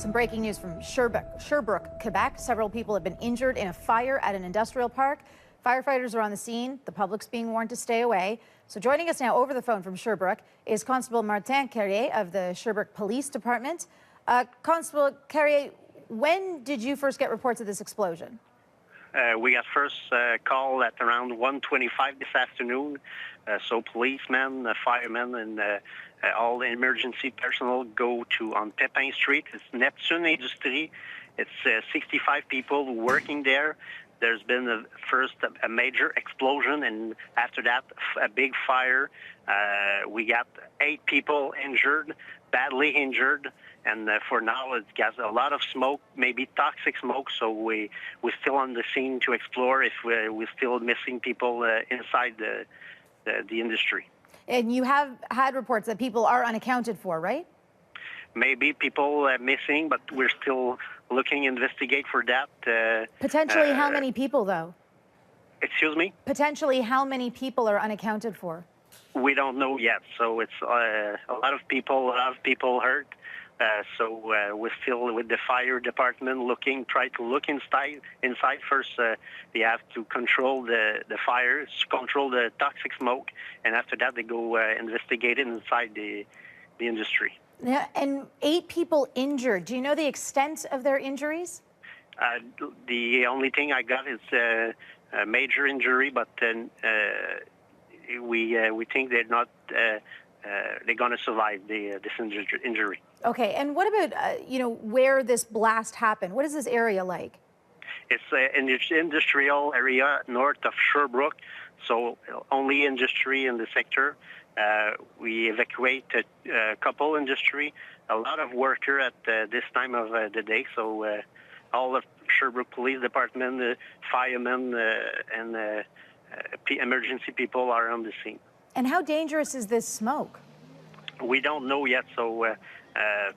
Some breaking news from Sherbrooke, Quebec. Several people have been injured in a fire at an industrial park. Firefighters are on the scene. The public's being warned to stay away. So joining us now over the phone from Sherbrooke is Constable Martin Carrier of the Sherbrooke Police Department. Constable Carrier, when did you first get reports of this explosion? We got first call at around 1:25 this afternoon. So policemen, firemen, and all the emergency personnel go to on Pepin Street. It's Neptune Industrie. It's 65 people working there. There's been first a major explosion, and after that, a big fire. We got 8 people injured, badly injured, and for now it's got a lot of smoke, maybe toxic smoke. So we're still on the scene to explore if we're still missing people inside the industry. And you have had reports that people are unaccounted for, right? Maybe people missing, but we're still looking, investigate for that. Potentially how many people, though? Excuse me? Potentially how many people are unaccounted for? We don't know yet. So it's a lot of people hurt. So we're still with the fire department try to look inside first. They have to control the fire, control the toxic smoke, and after that they go investigate it inside the industry. Yeah, and 8 people injured. Do you know the extent of their injuries? The only thing I got is a major injury, but then we think they're not. They're going to survive this injury. Okay, and what about where this blast happened? What is this area like? It's an industrial area north of Sherbrooke, so only industry in the sector. We evacuate a couple industry, a lot of worker at this time of the day. So all of Sherbrooke Police Department, firemen, and emergency people are on the scene. And how dangerous is this smoke? We don't know yet. So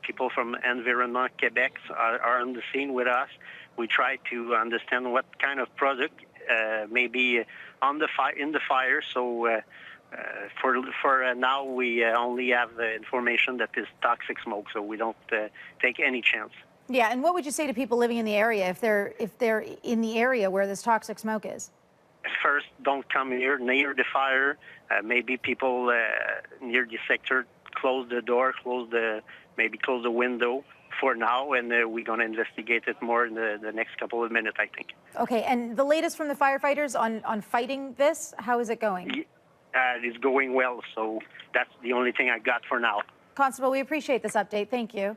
people from Environment Quebec are on the scene with us. We try to understand what kind of product may be on the in the fire. So for now, we only have the information that is toxic smoke. So we don't take any chance. Yeah, and what would you say to people living in the area if they're in the area where this toxic smoke is? First, don't come near the fire. Maybe people near the sector close the door, maybe close the window for now, and we're going to investigate it more in the next couple of minutes, I think. Okay, and the latest from the firefighters on fighting this, how is it going? It's going well, so that's the only thing I got for now. Constable, we appreciate this update. Thank you.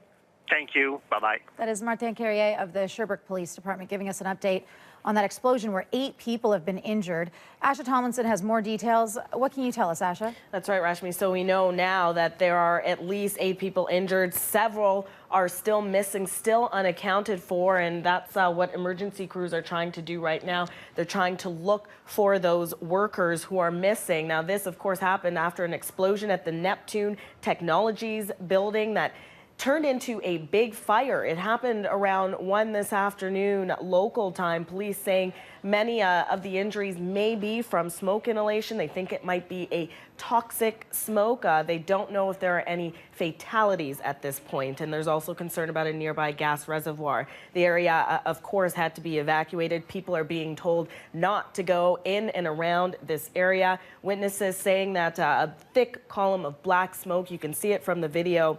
Thank you. Bye-bye. That is Martin Carrier of the Sherbrooke Police Department giving us an update on that explosion where 8 people have been injured. Asha Tomlinson has more details. What can you tell us, Asha? That's right, Rashmi. So we know now that there are at least 8 people injured. Several are still missing, still unaccounted for, and that's what emergency crews are trying to do right now. They're trying to look for those workers who are missing. Now, this, of course, happened after an explosion at the Neptune Technologies building that turned into a big fire. It happened around 1 this afternoon, local time. Police saying many of the injuries may be from smoke inhalation. They think it might be a toxic smoke. They don't know if there are any fatalities at this point. And there's also concern about a nearby gas reservoir. The area, of course, had to be evacuated. People are being told not to go in and around this area. Witnesses saying that a thick column of black smoke, you can see it from the video,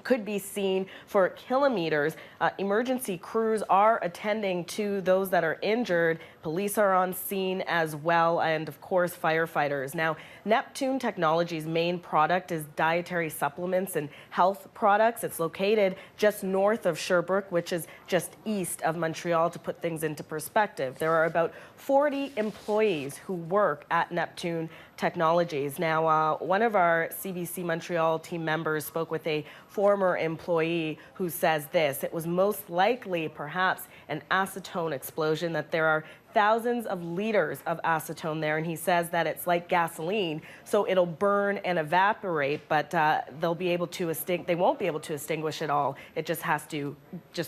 could be seen for kilometers. Emergency crews are attending to those that are injured. Police are on scene as well, and of course firefighters. Now, Neptune Technologies' main product is dietary supplements and health products. It's located just north of Sherbrooke, which is just east of Montreal. To put things into perspective, there are about 40 employees who work at Neptune Technologies. Now, one of our CBC Montreal team members spoke with a former employee who says this: it was most likely perhaps an acetone explosion, that there are thousands of liters of acetone there, and he says that it's like gasoline, so it'll burn and evaporate, but they won't be able to extinguish it all. It just has to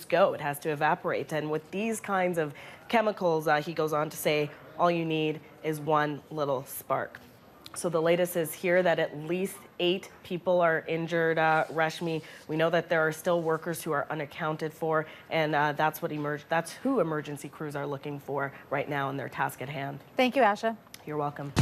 go. It has to evaporate. And with these kinds of chemicals, he goes on to say, all you need is one little spark. So the latest is here that at least 8 people are injured, Rashmi. We know that there are still workers who are unaccounted for, and that's who emergency crews are looking for right now in their task at hand. Thank you, Asha. You're welcome.